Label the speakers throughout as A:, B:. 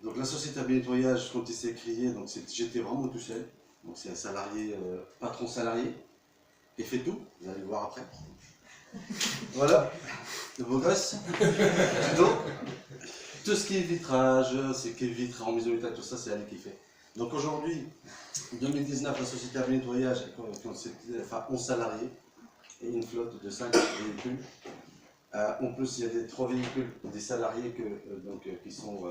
A: Donc la société AB Nettoyage, quand il s'est créé, j'étais vraiment tout seul. Donc c'est un salarié, patron salarié, qui fait tout, vous allez le voir après. Voilà, le beau gosse. Donc, tout ce qui est vitrage, c'est qui vitre en maison d'état, tout ça, c'est elle qui fait. Donc aujourd'hui, en 2019, la société AB Nettoyage, enfin 11 salariés et une flotte de 5 véhicules. En plus, il y a des 3 véhicules, des salariés qui sont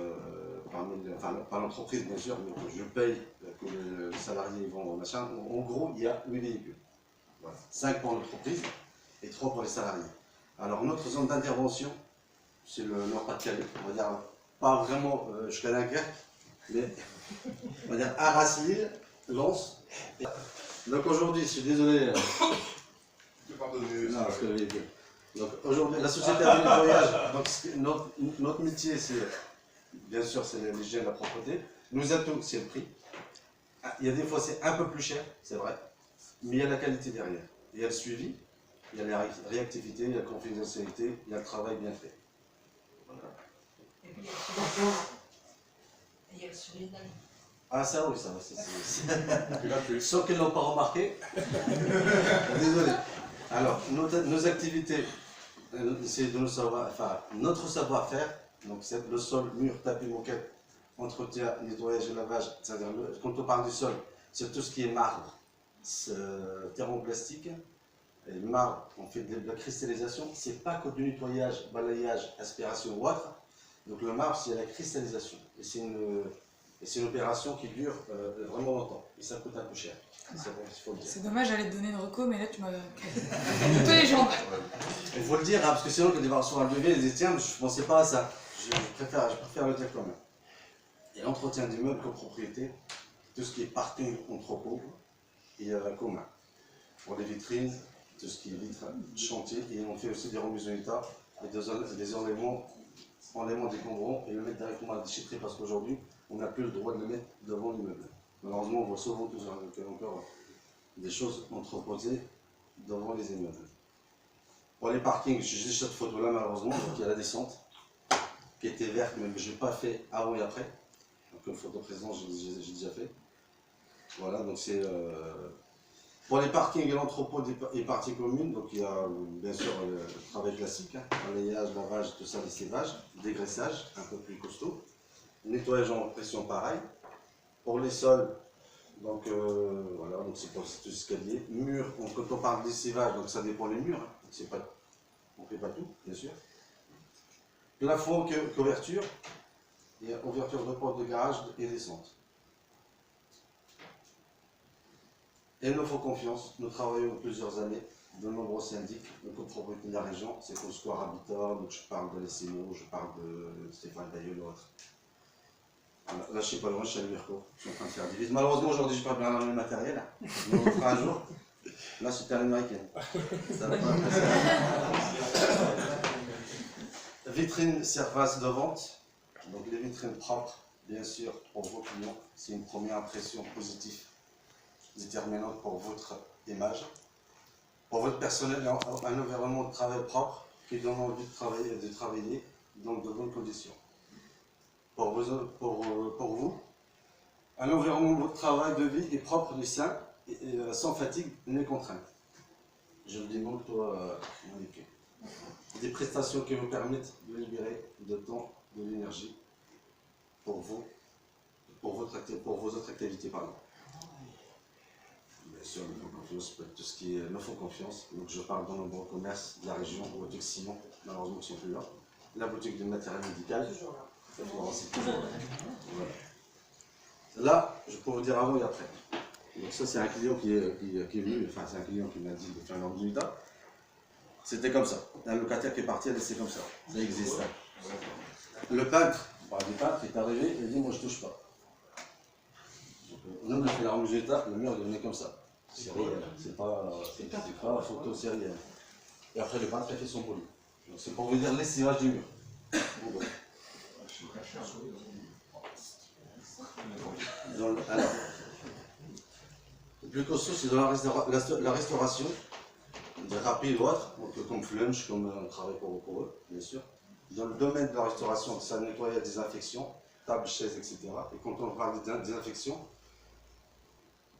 A: par l'entreprise, bien sûr, mais que je paye, que les salariés vont machin. En gros, il y a 8 véhicules. Voilà. 5 pour l'entreprise et 3 pour les salariés. Alors, notre zone d'intervention, c'est le Nord-Pas-de-Calais. On va dire, pas vraiment jusqu'à Dunkerque, mais on va dire Arras-Lille, Lens. Donc aujourd'hui, je suis désolé. Non, parce que le véhicule. Donc aujourd'hui, la société AB Nettoyage, notre métier, c'est bien sûr c'est l'hygiène et la propreté. Nous atouts, c'est le prix. Il y a des fois c'est un peu plus cher, c'est vrai, mais il y a la qualité derrière. Il y a le suivi, il y a la réactivité, il y a la confidentialité, il y a le travail bien fait. Voilà.
B: Et puis il y a le suivi.
A: Ah ça oui, ça va, c'est Sans qu'ils ne l'ont pas remarqué. Désolé. Alors, nos activités, c'est de notre savoir-faire, donc c'est le sol, mur, tapis, moquette, entretien, nettoyage et lavage. C'est-à-dire, quand on parle du sol, c'est tout ce qui est marbre, thermoplastique. Et le marbre, on fait de la cristallisation. C'est pas que du nettoyage, balayage, aspiration ou autre. Donc le marbre, c'est la cristallisation. Et c'est une opération qui dure vraiment longtemps. Et ça coûte un peu cher.
C: C'est dommage, j'allais te donner une reco, mais là tu m'as tous les jambes.
A: Il faut le dire, hein, parce que sinon, quand ils vont recevoir le devis, ils disent tiens, je ne pensais pas à ça. Je préfère le dire quand même. Et l'entretien d'immeubles copropriété, tout ce qui est parking, entrepôt et commun. Pour les vitrines, tout ce qui est vitre, chantier, et on fait aussi des remises en état et des enlèvements décombrants et le mettre directement à la déchetterie parce qu'aujourd'hui, on n'a plus le droit de le mettre devant l'immeuble. Malheureusement, on voit souvent encore des choses entreposées devant les immeubles. Pour les parkings, j'ai juste cette photo-là, malheureusement, donc il y a la descente qui était verte, mais je n'ai pas fait avant et après. Donc une photo présente, j'ai déjà fait. Voilà, donc c'est... Pour les parkings et l'entrepôt et parties communes, donc il y a bien sûr le travail classique, balayage, lavage, tout ça, lessivage, dégraissage, un peu plus costaud. Nettoyage en pression pareil. Pour les sols, donc voilà, donc c'est pour tout escalier. Murs, quand on parle de lessivage, donc ça dépend des murs, hein. On ne fait pas tout, bien sûr. Plafond, couverture, et ouverture de porte de garage et descente. Et il nous faut confiance, nous travaillons plusieurs années, de nombreux syndics, de copropriété de la région, c'est comme Square Habitat, donc je parle de l'Essimo, je parle de Stéphane Daillot, l'autre. Voilà. Là, je ne suis pas loin, je suis à Mirko, je suis en train de faire des visites. Malheureusement, aujourd'hui, je n'ai pas bien le matériel, mais on le fera un jour. Là, c'est à l'américaine. Ça va pas vitrine, surface de vente, donc les vitrines propres, bien sûr, pour vos clients, c'est une première impression positive, déterminante pour votre image. Pour votre personnel, un environnement de travail propre qui donne envie de travailler dans de bonnes conditions. Pour vous, un environnement de travail, de vie est propre et sain, et sans fatigue ni contrainte. Je le dis moi, toi, Monique. Des prestations qui vous permettent de libérer de temps, de l'énergie pour vous, pour vos autres activités, pardon. Bien sûr, nous font confiance, tout ce qui est nous font confiance. Donc je parle dans nombreux commerces de la région, boutique Simon, malheureusement ils ne sont plus là. La boutique de matériel médical. Toujours là. Voilà. Là, je peux vous dire avant et après. Donc ça c'est un client qui est venu, enfin c'est un client qui m'a dit de faire un résultat. C'était comme ça. Un locataire qui est parti, elle laissé comme ça. Ça existe. Le peintre, du peintre est arrivé et il dit moi je touche pas. On a fait la remise d'état, le mur il est comme ça. C'est réel, c'est pas photo, c'est réel. Et après le peintre a fait son boulot. Donc c'est pour vous dire l'essivage du mur. Alors, le plus costaud c'est dans la restauration, des rapides ou autres, comme Flunch, comme on travaille pour eux, bien sûr. Dans le domaine de la restauration, ça nettoie la désinfection, tables, chaises, etc. Et quand on parle de désinfection,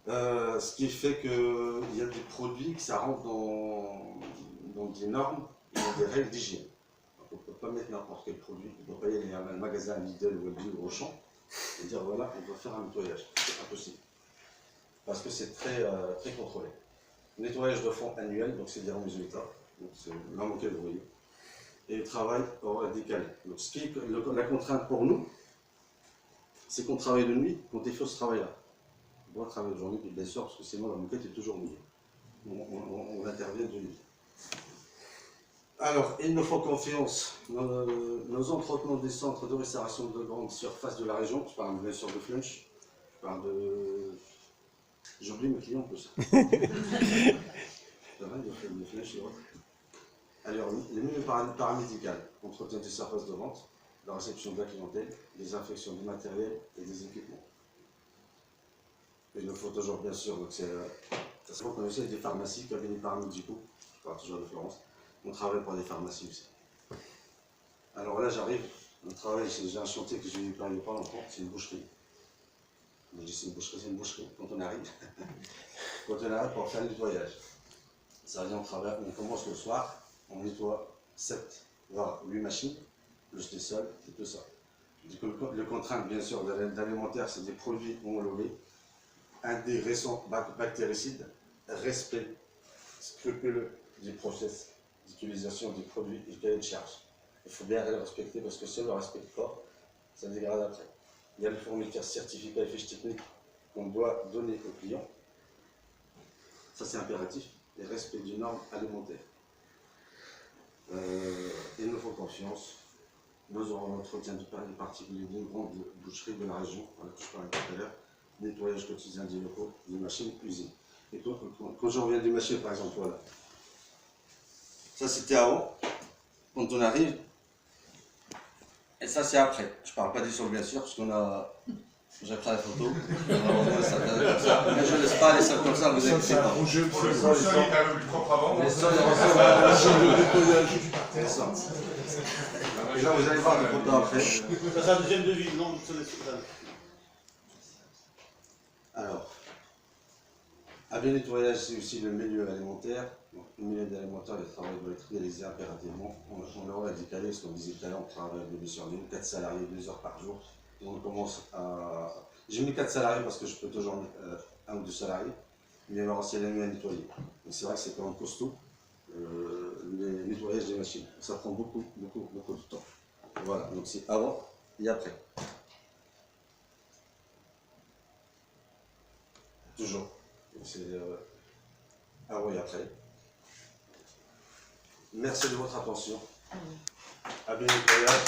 A: ce qui fait qu'il y a des produits que ça rentre dans des normes et dans des règles d'hygiène. On ne peut pas mettre n'importe quel produit. On ne peut pas y aller à un magasin Lidl ou Aldi ou Auchan et dire voilà, on doit faire un nettoyage. C'est impossible. Parce que c'est très contrôlé. Nettoyage de fond annuel, donc c'est des remis état. Donc c'est là auquel vous voyez. Et le travail aura décalé. Donc la contrainte pour nous, c'est qu'on travaille de nuit quand il faut ce travail-là. On doit travailler de journée, puis bien sûr, parce que sinon la moquette est toujours mouillée. On intervient de nuit. Alors, il nous faut confiance. Nos entretenons des centres de restauration de grande surface de la région, je parle bien sûr de Flunch, je parle de... J'oublie mes clients en plus. C'est vrai, de Flunch et autres. Alors, les milieux paramédicales, entretien des surfaces de vente, la réception de la clientèle, les infections du matériel et des équipements. Il nous faut toujours, bien sûr, donc c'est ça se qu'on essaie des pharmacies, cabinets paramédicaux, je parle toujours de Florence, on travaille pour des pharmacies aussi. Alors là, j'arrive, on travaille, j'ai un chantier que j'ai eu il n'y a pas longtemps, c'est une boucherie. Je dis c'est une boucherie, quand on arrive. Quand on arrive pour faire le nettoyage. Ça veut dire on commence le soir, on nettoie 7, voire 8 machines, le sol et tout ça. Le contrainte, bien sûr, d'alimentaire, c'est des produits homologués, un des récents bactéricides, respect scrupuleux du process d'utilisation des produits et cahier de charge. Il faut bien les respecter parce que si on ne le respecte pas, ça dégrade après. Il y a le fournisseur certificat et fiches techniques qu'on doit donner aux clients. Ça, c'est impératif. Et respect des normes alimentaires. Il nous faut confiance. Nous aurons l'entretien du particulier d'une grande boucherie de la région, voilà, que je parlais tout à l'heure, nettoyage quotidien des locaux, des machines, usines. Et quand je reviens des machines, par exemple, voilà. Ça, c'était avant. Quand on arrive, et ça, c'est après. Je ne parle pas du sol, bien sûr, parce qu'on a... J'ai pris la photo. Mais je ne laisse pas les sols comme ça, vous inquiétez pas.
B: Le sol était un peu plus propre avant.
A: Les sols, ils ressemblent à la chaîne de nettoyage. Et là, vous allez voir les photos après.
D: Ça, c'est un deuxième devis, non?
A: Alors, un bien nettoyage, c'est aussi le milieu alimentaire. Donc, le milieu alimentaire, le travail doit être réalisé impérativement. On l'aura décalé, ce qu'on disait tout à l'heure, on travaille de nuit sur ligne, 4 salariés, 2 heures par jour. Et on commence à... J'ai mis 4 salariés parce que je peux toujours mettre 1 ou 2 salariés, mais il y aura aussi la nuit à nettoyer. Donc c'est vrai que c'est quand même costaud, le nettoyage des machines. Ça prend beaucoup de temps. Voilà, donc c'est avant et après. Toujours. C'est avant et après. Merci de votre attention. À bien nettoyage.